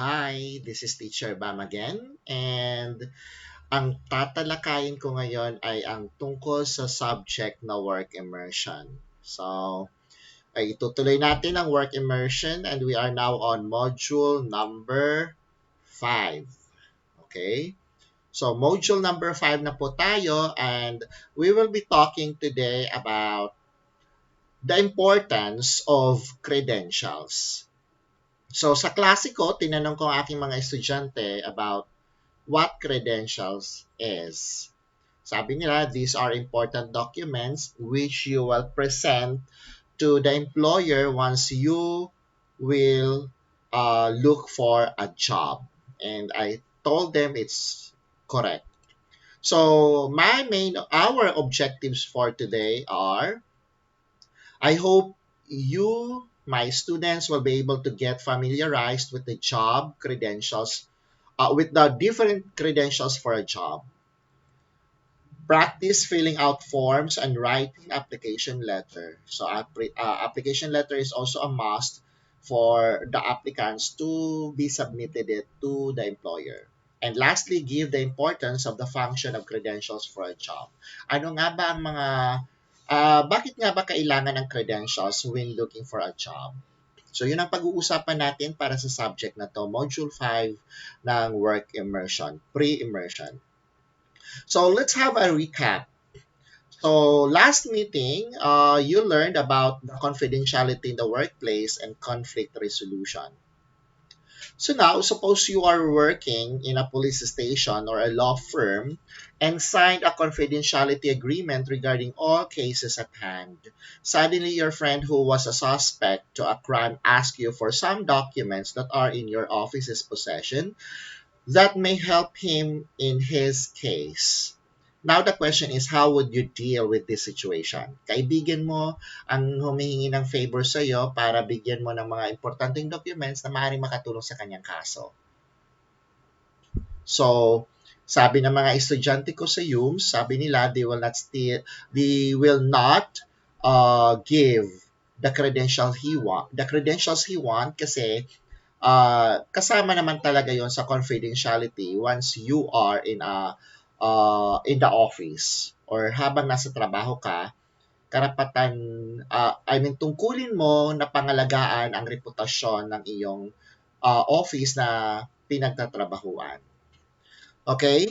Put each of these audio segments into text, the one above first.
Hi, this is Teacher Bam again, and ang tatalakayin ko ngayon ay ang tungkol sa subject na work immersion. So, ay itutuloy natin ang work immersion and we are now on module number 5. Okay? So, module number 5 na po tayo and we will be talking today about the importance of credentials. So, sa klase ko, tinanong ko ang aking mga estudyante about what credentials is. Sabi nila, these are important documents which you will present to the employer once you will look for a job. And I told them it's correct. So our objectives for today are, I hope you, my students, will be able to get familiarized with the job credentials, with the different credentials for a job. Practice filling out forms and writing application letter. So application letter is also a must for the applicants to be submitted it to the employer. And lastly, give the importance of the function of credentials for a job. Ano nga ba ang mga, bakit nga ba kailangan ng credentials when looking for a job? So yun ang pag-uusapan natin para sa subject na to, Module 5 ng Work Immersion, Pre-Immersion. So let's have a recap. So last meeting, you learned about the confidentiality in the workplace and conflict resolution. So now, suppose you are working in a police station or a law firm and signed a confidentiality agreement regarding all cases at hand. Suddenly, your friend who was a suspect to a crime asks you for some documents that are in your office's possession that may help him in his case. Now the question is, how would you deal with this situation? Kaibigan mo ang humihingi ng favor sa iyo para bigyan mo ng mga importanteng documents na maaaring makatulong sa kanyang kaso. So, sabi ng mga estudyante ko sa UMS, sabi nila they will not give the credentials he want kasi kasama naman talaga yon sa confidentiality once you are in the office or habang nasa trabaho ka, karapatan, tungkulin mo na pangalagaan ang reputasyon ng iyong office na pinagtatrabahuan. Okay?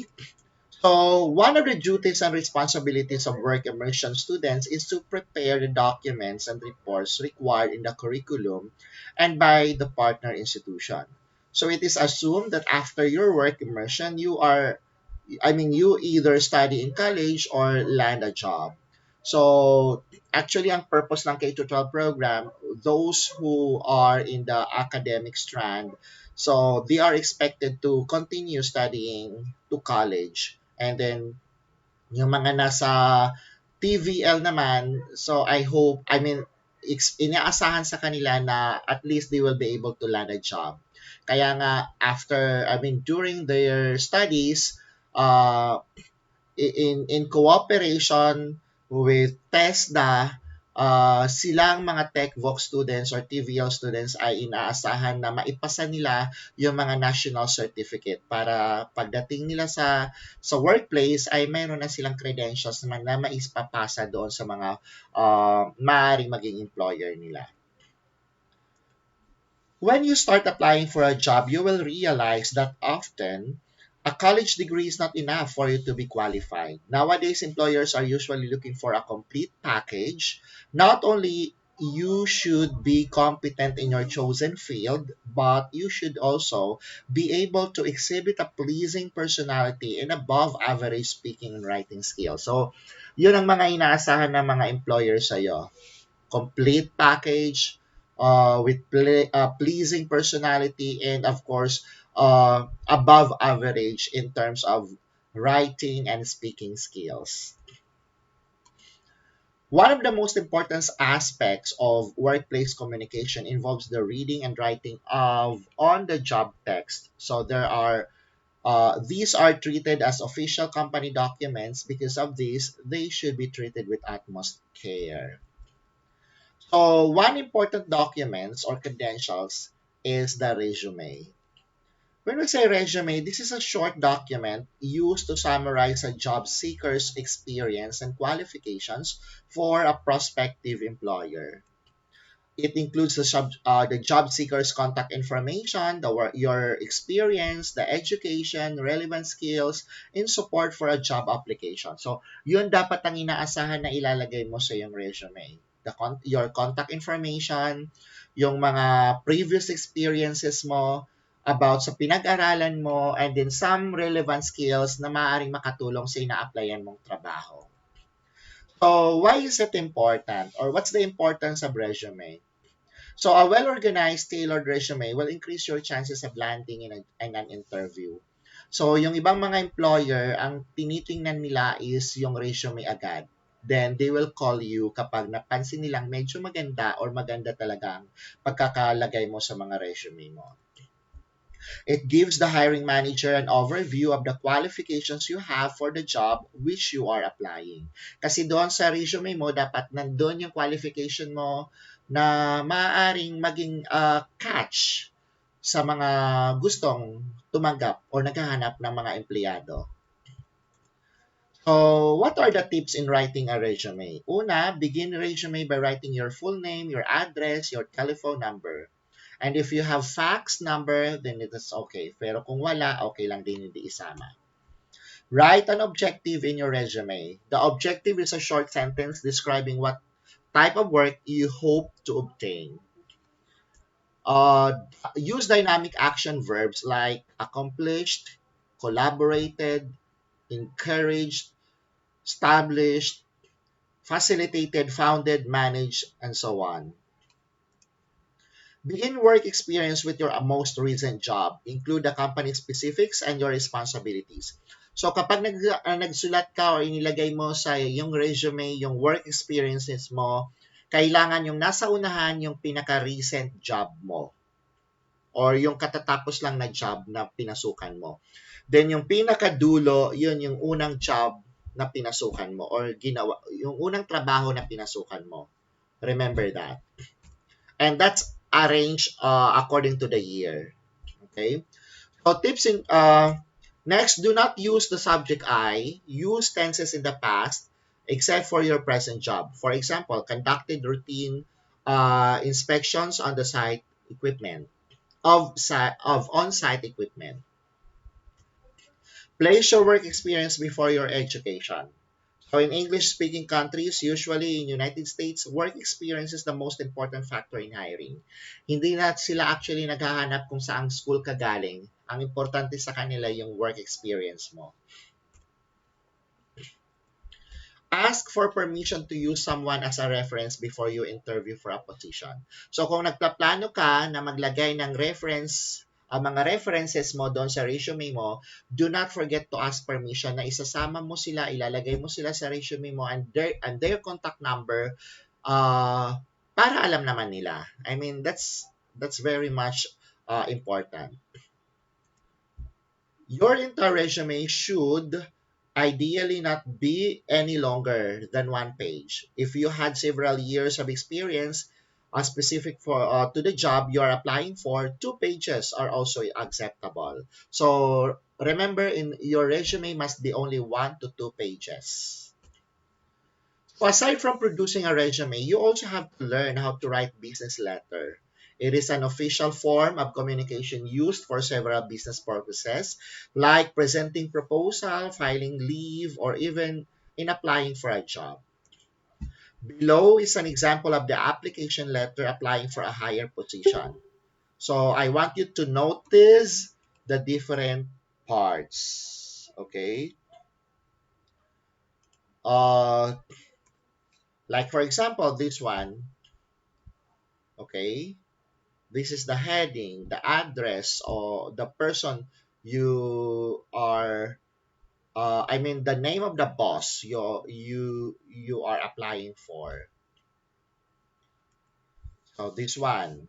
So, one of the duties and responsibilities of work immersion students is to prepare the documents and reports required in the curriculum and by the partner institution. So, it is assumed that after your work immersion, you either study in college or land a job. So, actually, ang purpose ng K-12 program, those who are in the academic strand, so they are expected to continue studying to college. And then, yung mga nasa TVL naman, so inaasahan sa kanila na at least they will be able to land a job. Kaya nga, during their studies, uh, in cooperation with TESDA, silang mga TechVox students or TVL students ay inaasahan na maipasa nila yung mga national certificate para pagdating nila sa workplace ay mayroon na silang credentials na maispapasa doon sa mga maaaring maging employer nila. When you start applying for a job, you will realize that often a college degree is not enough for you to be qualified. Nowadays, employers are usually looking for a complete package. Not only you should be competent in your chosen field, but you should also be able to exhibit a pleasing personality and above average speaking and writing skills. So, yun ang mga inaasahan ng mga employers sa'yo. Complete package, pleasing personality, and of course, above average in terms of writing and speaking skills. One of the most important aspects of workplace communication involves the reading and writing of on-the-job text. So these are treated as official company documents. Because of this, they should be treated with utmost care. So one important documents or credentials is the resume. When we say resume, this is a short document used to summarize a job seeker's experience and qualifications for a prospective employer. It includes the job seeker's contact information, your experience, the education, relevant skills, in support for a job application. So, yun dapat ang inaasahan na ilalagay mo sa iyong resume. Your contact information, yung mga previous experiences mo about sa pinag-aralan mo, and then some relevant skills na maaaring makatulong sa ina-applyan mong trabaho. So, why is it important? Or what's the importance of resume? So a well-organized, tailored resume will increase your chances of landing in an interview. So yung ibang mga employer, ang tinitingnan nila is yung resume agad. Then they will call you kapag napansin nilang medyo maganda or maganda talagang pagkakalagay mo sa mga resume mo. It gives the hiring manager an overview of the qualifications you have for the job which you are applying. Kasi doon sa resume mo, dapat nandun yung qualification mo na maaaring maging catch sa mga gustong tumanggap o naghahanap ng mga empleyado. So, what are the tips in writing a resume? Una, begin resume by writing your full name, your address, your telephone number. And if you have fax number, then it is okay. Pero kung wala, okay lang din hindi isama. Write an objective in your resume. The objective is a short sentence describing what type of work you hope to obtain. Use dynamic action verbs like accomplished, collaborated, encouraged, established, facilitated, founded, managed, and so on. Begin work experience with your most recent job. Include the company specifics and your responsibilities. So kapag nagsulat ka o inilagay mo sa yung resume, yung work experiences mo, kailangan yung nasa unahan yung pinaka-recent job mo or yung katatapos lang na job na pinasukan mo. Then yung pinakadulo, yun yung unang job na pinasukan mo or ginawa, yung unang trabaho na pinasukan mo. Remember that. And that's arranged according to the year. Okay. So tips in next, do not use the subject I. Use tenses in the past, except for your present job. For example, conducted routine inspections on the site equipment of on-site equipment. Place your work experience before your education. So in English-speaking countries, usually in United States, work experience is the most important factor in hiring. Hindi na sila actually naghahanap kung saang school ka galing. Ang importante sa kanila yung work experience mo. Ask for permission to use someone as a reference before you interview for a position. So kung nagpaplano ka na maglagay ng ang mga references mo doon sa resume mo, do not forget to ask permission na isasama mo sila, ilalagay mo sila sa resume mo and their contact number para alam naman nila. I mean, that's very much important. Your entire resume should ideally not be any longer than one page. If you had several years of experience specific for to the job you are applying for, 2 pages are also acceptable. So remember, in your resume must be only 1 to 2 pages. So aside from producing a resume, you also have to learn how to write business letter. It is an official form of communication used for several business purposes, like presenting proposal, filing leave, or even in applying for a job. Below is an example of the application letter applying for a higher position. So I want you to notice the different parts. Okay. Uh, like for example, this one. Okay. This is the heading, the address, or the person you are. I mean, the name of the boss you are applying for. So this one.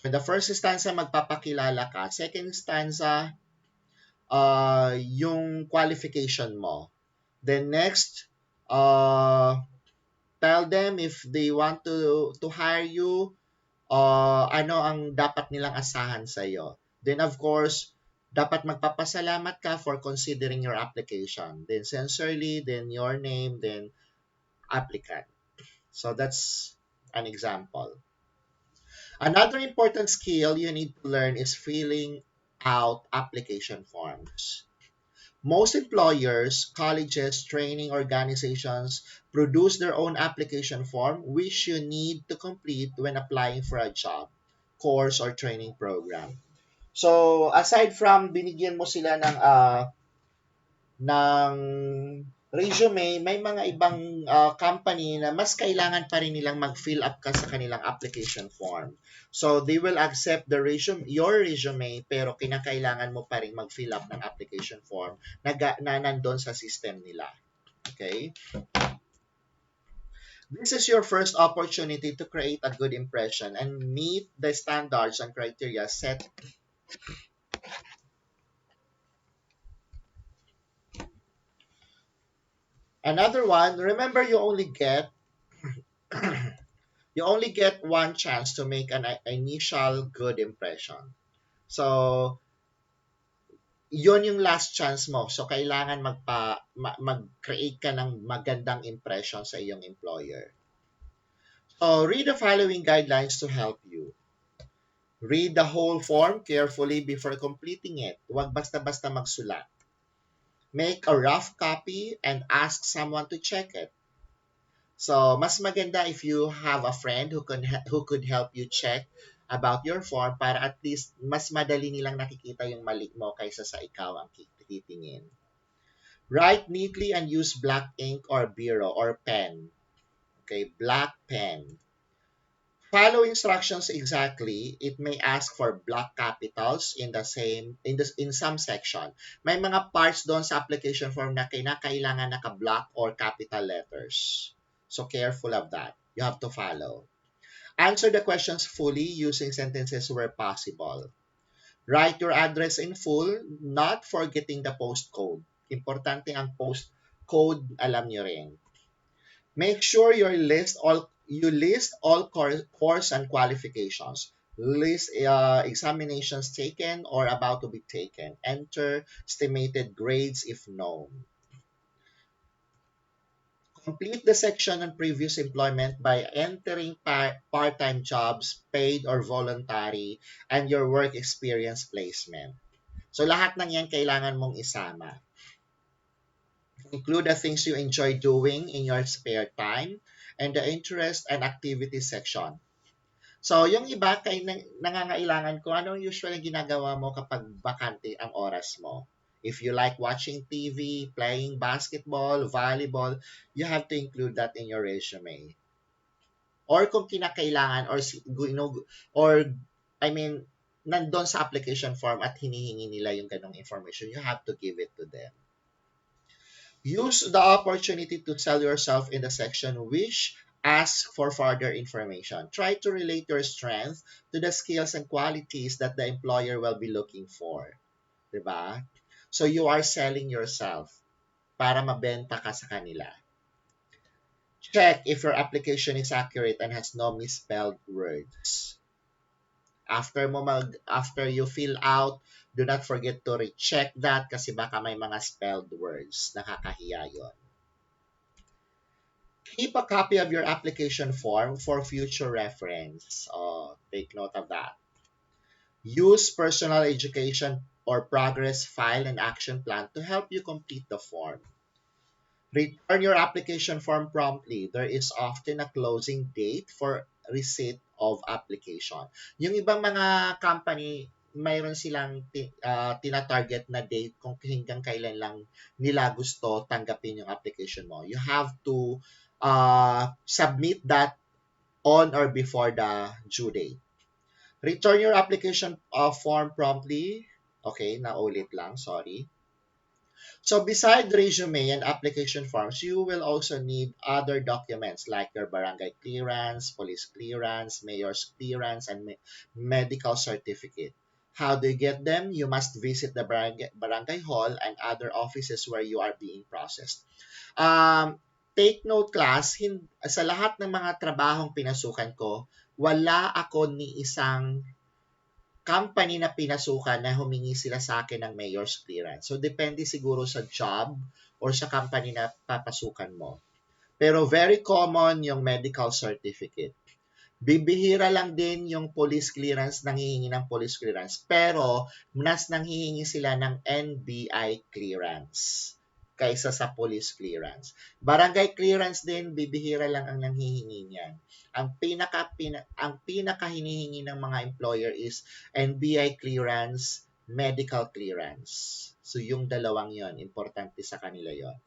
So in the first stanza, magpapakilala ka. Second stanza, yung qualification mo. Then next, tell them if they want to hire you, ano ang dapat nilang asahan sa iyo. Then of course, Dapat magpapasalamat ka for considering your application. Then sincerely, then your name, then applicant. So that's an example. Another important skill you need to learn is filling out application forms. Most employers, colleges, training organizations produce their own application form which you need to complete when applying for a job, course, or training program. So, aside from binigyan mo sila ng resume, may mga ibang company na mas kailangan pa rin nilang mag-fill up ka sa kanilang application form. So, they will accept the resume, your resume, pero kinakailangan mo pa rin mag-fill up ng application form na nandun sa system nila. Okay? This is your first opportunity to create a good impression and meet the standards and criteria set. Another one, remember you only get one chance to make an initial good impression. So, yun yung last chance mo. So, kailangan mag-create ka ng magandang impression sa iyong employer. So, read the following guidelines to help you. Read the whole form carefully before completing it. Huwag basta-basta magsulat. Make a rough copy and ask someone to check it. So, mas maganda if you have a friend who could help you check about your form para at least mas madali nilang nakikita yung mali mo kaysa sa ikaw ang titingin. Write neatly and use black ink or biro or pen. Okay, black pen. Follow instructions exactly. It may ask for block capitals in some section. May mga parts doon sa application form na kailangan naka-block or capital letters. So careful of that. You have to follow. Answer the questions fully using sentences where possible. Write your address in full, not forgetting the postcode. Importante ang postcode, alam nyo rin. Make sure you list all course and qualifications. List examinations taken or about to be taken. Enter estimated grades if known. Complete the section on previous employment by entering part-time jobs, paid or voluntary, and your work experience placement. So lahat ng yan kailangan mong isama. Include the things you enjoy doing in your spare time and the interest and activity section. So, yung iba, nangangailangan ko, anong usually ginagawa mo kapag bakante ang oras mo? If you like watching TV, playing basketball, volleyball, you have to include that in your resume. Or kung kinakailangan, or, I mean, nandun sa application form at hinihingi nila yung ganong information, you have to give it to them. Use the opportunity to sell yourself in the section which asks for further information. Try to relate your strength to the skills and qualities that the employer will be looking for. Diba? So you are selling yourself para mabenta ka sa kanila. Check if your application is accurate and has no misspelled words. After you fill out, do not forget to recheck that kasi baka may mga spelled words. Nakakahiya yon. Keep a copy of your application form for future reference. Take note of that. Use personal education or progress file and action plan to help you complete the form. Return your application form promptly. There is often a closing date for receipt of application. Yung ibang mga company, mayroon silang tina-target na date kung hanggang kailan lang nila gusto tanggapin yung application mo. You have to submit that on or before the due date. Return your application form promptly. Okay, naulit lang, sorry. So beside resume and application forms, you will also need other documents like your barangay clearance, police clearance, mayor's clearance, and medical certificate. How do you get them? You must visit the barangay hall and other offices where you are being processed. Take note class, sa lahat ng mga trabahong pinasukan ko, wala ako ni isang company na pinasukan na humingi sila sa akin ng mayor's clearance. So, depende siguro sa job or sa company na papasukan mo. Pero very common yung medical certificate. Bibihira lang din yung police clearance, nanghihingi ng police clearance. Pero, mas nanghihingi sila ng NBI clearance kaysa sa police clearance. Barangay clearance din, bibihira lang ang nanghihingi niyan. Ang pinaka hinihingi ng mga employer is NBI clearance, medical clearance. So, yung dalawang yon, importante sa kanila yon.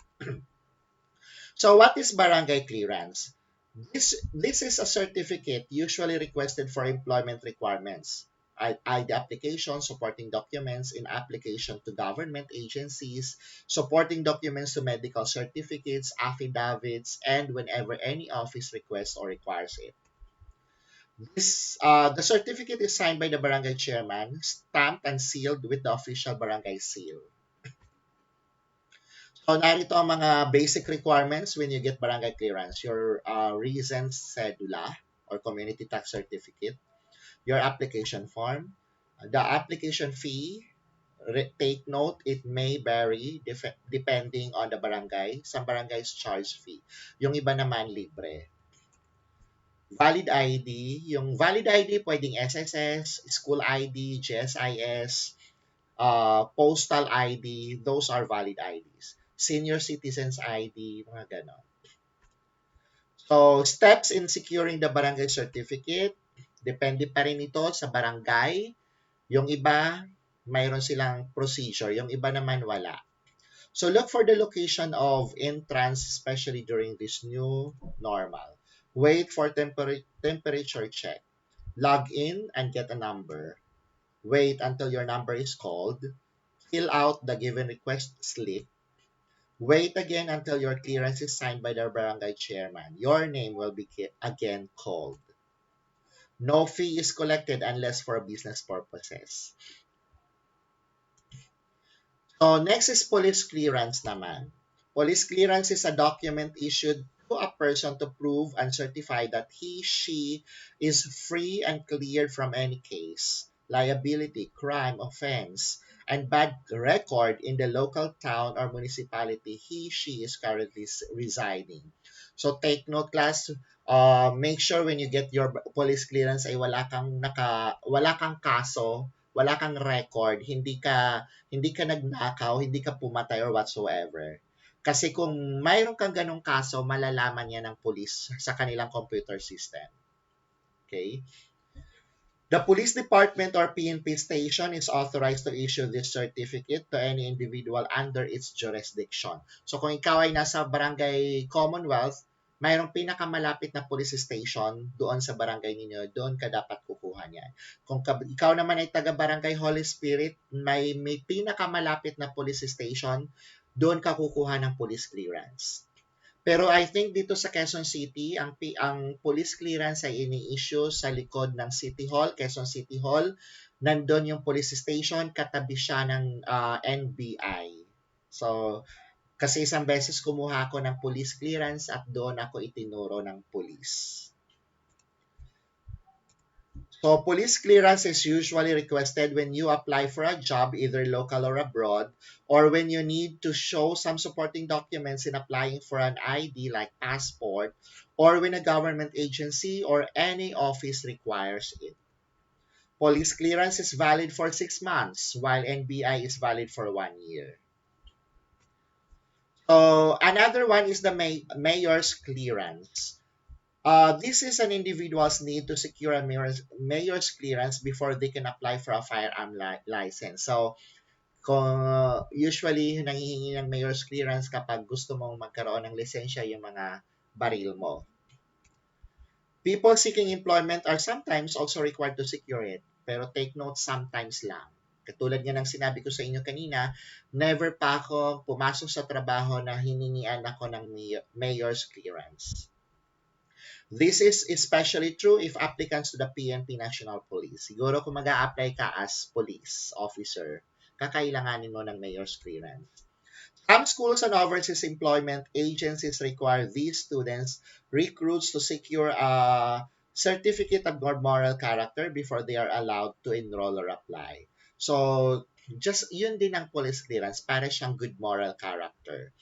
So, what is barangay clearance? This is a certificate usually requested for employment requirements. ID application, supporting documents in application to government agencies, supporting documents to medical certificates, affidavits, and whenever any office requests or requires it. The certificate is signed by the barangay chairman, stamped and sealed with the official barangay seal. So, narito ang mga basic requirements when you get barangay clearance. Your recent cedula or community tax certificate, your application form, the application fee, take note, it may vary depending on the barangay. Some barangays charge fee. Yung iba naman libre. Valid ID, yung valid ID pwedeng SSS, school ID, GSIS, postal ID, those are valid IDs. Senior citizens ID, mga ganon. So, steps in securing the barangay certificate, depende pa rin ito sa barangay. Yung iba, mayroon silang procedure. Yung iba naman wala. So, look for the location of entrance, especially during this new normal. Wait for temperature check. Log in and get a number. Wait until your number is called. Fill out the given request slip. Wait again until your clearance is signed by the barangay chairman. Your name will be again called. No fee is collected unless for business purposes. So, next is police clearance naman. Police clearance is a document issued to a person to prove and certify that she is free and cleared from any case, liability, crime, offense, and bad record in the local town or municipality she is currently residing. So, take note, class, make sure when you get your police clearance ay wala kang kaso, wala kang record, hindi ka nagnakaw, hindi ka pumatay or whatsoever. Kasi kung mayroon kang ganong kaso, malalaman yan ng police sa kanilang computer system. Okay? The police department or PNP station is authorized to issue this certificate to any individual under its jurisdiction. So kung ikaw ay nasa barangay Commonwealth, mayroong pinakamalapit na police station doon sa barangay ninyo, doon ka dapat kukuha niyan. Kung ikaw naman ay taga-barangay Holy Spirit, may pinakamalapit na police station, doon ka kukuha ng police clearance. Pero I think dito sa Quezon City, ang police clearance ay ini-issue sa likod ng City Hall, Quezon City Hall. Nandun yung police station, katabi siya ng NBI. So, kasi isang beses kumuha ako ng police clearance at doon ako itinuro ng police. So, police clearance is usually requested when you apply for a job, either local or abroad, or when you need to show some supporting documents in applying for an ID like passport, or when a government agency or any office requires it. Police clearance is valid for 6 months, while NBI is valid for 1 year. So, another one is the mayor's clearance. This is an individual's need to secure a mayor's clearance before they can apply for a firearm license. So, usually, nanghihingi ng mayor's clearance kapag gusto mong magkaroon ng lisensya yung mga baril mo. People seeking employment are sometimes also required to secure it. Pero take note, sometimes lang. Katulad nga ng sinabi ko sa inyo kanina, never pa ako pumasok sa trabaho na hiningian ako ng mayor's clearance. This is especially true if applicants to the PNP National Police. Siguro kung mag-a-apply ka as police officer, kakailanganin mo ng mayor's clearance. Some schools and overseas employment agencies require these students, recruits to secure a certificate of good moral character before they are allowed to enroll or apply. So, just yun din ang police clearance, para siyang good moral character.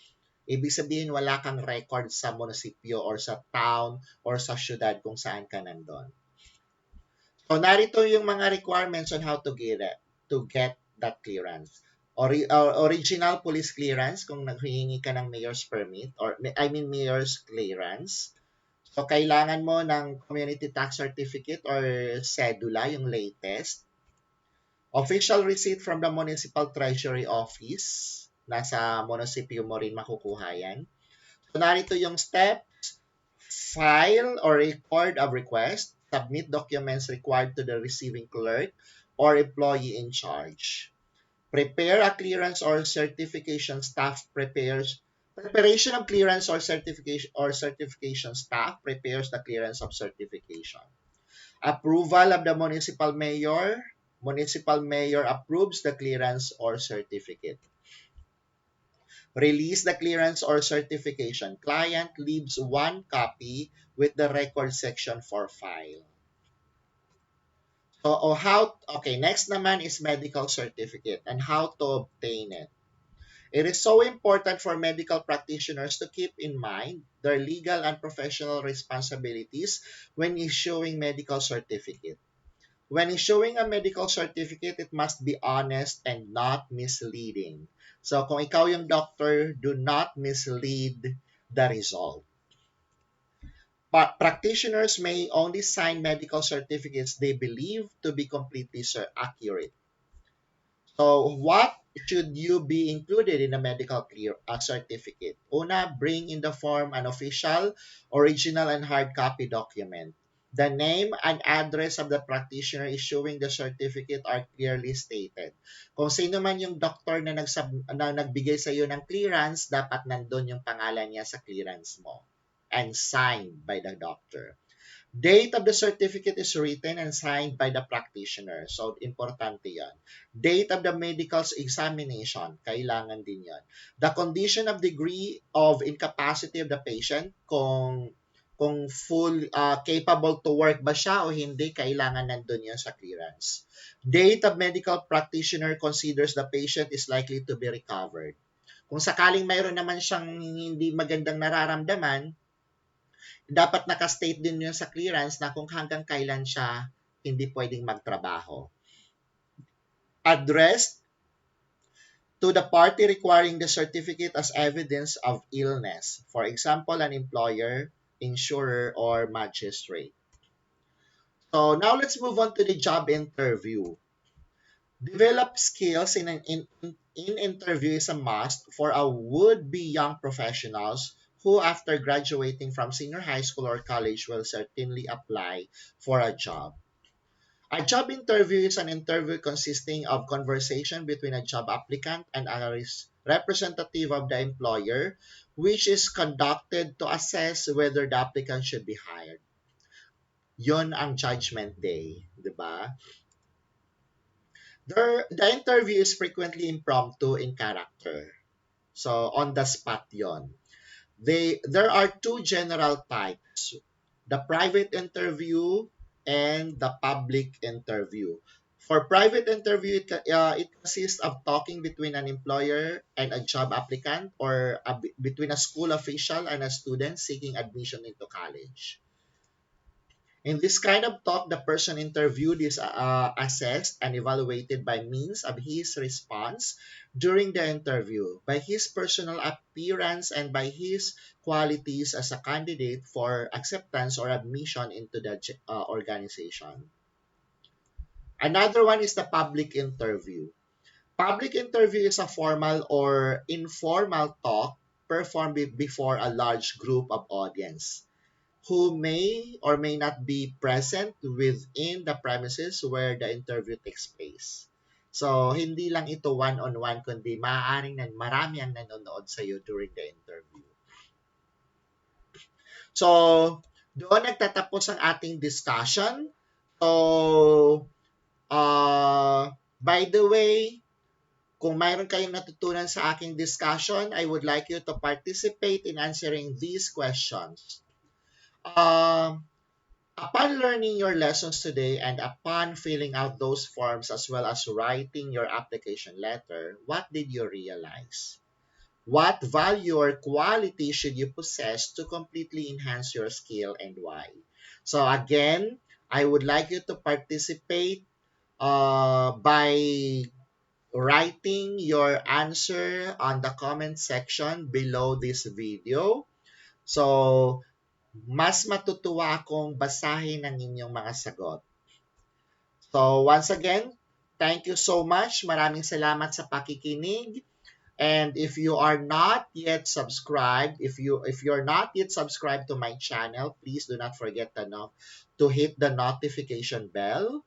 Ibig sabihin, wala kang record sa munisipyo or sa town or sa syudad kung saan ka nandun. So, narito yung mga requirements on how to get that clearance. Original police clearance kung naghihingi ka ng mayor's permit or mayor's clearance. So, kailangan mo ng community tax certificate or cedula, yung latest. Official receipt from the municipal treasury office. Nasa munisipyo mo rin makukuha yan. So, narito yung steps: file or record a request, submit documents required to the receiving clerk or employee in charge. Prepare a clearance or certification staff preparation of clearance or certification staff prepares the clearance of certification. Approval of the municipal mayor. Municipal mayor approves the clearance or certificate. Release the clearance or certification. Client leaves one copy with the record section for file. So, next naman is medical certificate and how to obtain it. It is so important for medical practitioners to keep in mind their legal and professional responsibilities when issuing medical certificate. When issuing a medical certificate, it must be honest and not misleading. So kung ikaw yung doctor, do not mislead the result. But practitioners may only sign medical certificates they believe to be completely accurate. So what should you be included in a medical certificate? Una, bring in the form an official, original, and hard copy document. The name and address of the practitioner issuing the certificate are clearly stated. Kung sino man yung doctor na, nagbigay sa iyo ng clearance, dapat nandun yung pangalan niya sa clearance mo and signed by the doctor. Date of the certificate is written and signed by the practitioner. So, importante yan. Date of the medical examination, kailangan din yan. The condition of degree of incapacity of the patient, kung full capable to work ba siya o hindi, kailangan nandun yan sa clearance. Date of medical practitioner considers the patient is likely to be recovered. Kung sakaling mayroon naman siyang hindi magandang nararamdaman, dapat nakastate din yun sa clearance na kung hanggang kailan siya hindi pwedeng magtrabaho. Addressed to the party requiring the certificate as evidence of illness. For example, an employer, insurer, or magistrate. So now let's move on to the job interview. Develop skills in interview is a must for a would-be young professionals who, after graduating from senior high school or college, will certainly apply for a job. A job interview is an interview consisting of conversation between a job applicant and a representative of the employer, which is conducted to assess whether the applicant should be hired. Yon ang judgment day, di ba? The interview is frequently impromptu in character. So, on the spot yon. There are two general types, the private interview and the public interview. For private interview, it consists of talking between an employer and a job applicant or between a school official and a student seeking admission into college. In this kind of talk, the person interviewed is assessed and evaluated by means of his response during the interview, by his personal appearance, and by his qualities as a candidate for acceptance or admission into the organization. Another one is the public interview. Public interview is a formal or informal talk performed before a large group of audience who may or may not be present within the premises where the interview takes place. So, hindi lang ito one-on-one, kundi maaaring marami ang nanonood sa iyo during the interview. So, doon nagtatapos ang ating discussion. So, by the way, kung mayroon kayong natutunan sa aking discussion, I would like you to participate in answering these questions. Upon learning your lessons today and upon filling out those forms as well as writing your application letter, what did you realize? What value or quality should you possess to completely enhance your skill and why? So again, I would like you to participate by writing your answer on the comment section below this video. So, mas matutuwa akong basahin ang inyong mga sagot. So, once again, thank you so much. Maraming salamat sa pakikinig. And if you are not yet subscribed, if you're not yet subscribed to my channel, please do not forget to hit the notification bell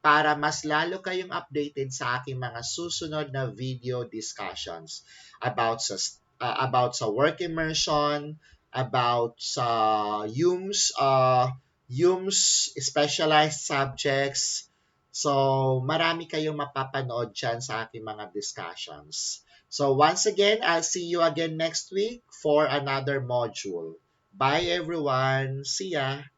para mas lalo kayong updated sa aking mga susunod na video discussions about sa work immersion, about sa UMS specialized subjects. So, marami kayong mapapanood dyan sa aking mga discussions. So once again, I'll see you again next week for another module. Bye everyone. See ya.